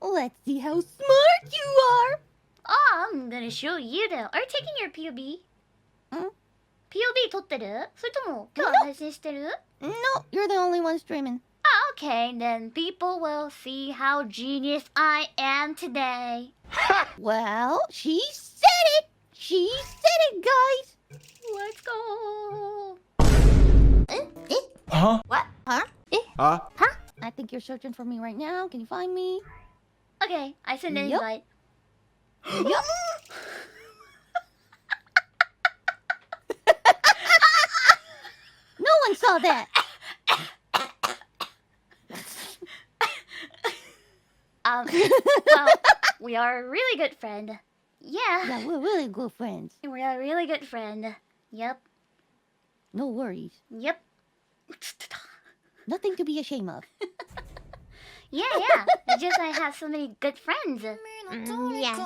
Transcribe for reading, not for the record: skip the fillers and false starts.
Let's see how smart you are. I'm gonna show you though. Are you taking your POB? POB 撮ってる？それとも今日配信してる？ No, you're the only one streaming. Okay, then people will see how genius I am today. Well, she said it. She said it, guys. Let's go. Huh? What? Huh? Huh? I think you're searching for me right now. Can you find me? Okay, I send an Yup. invite. Yup. No one saw that. Well, we are a really good friend. Yeah, Yeah, we're really good friends. we are a really good friend. Yep, No worries. yep. Nothing to be ashamed of. Yeah. It's just I have so many good friends. Yes.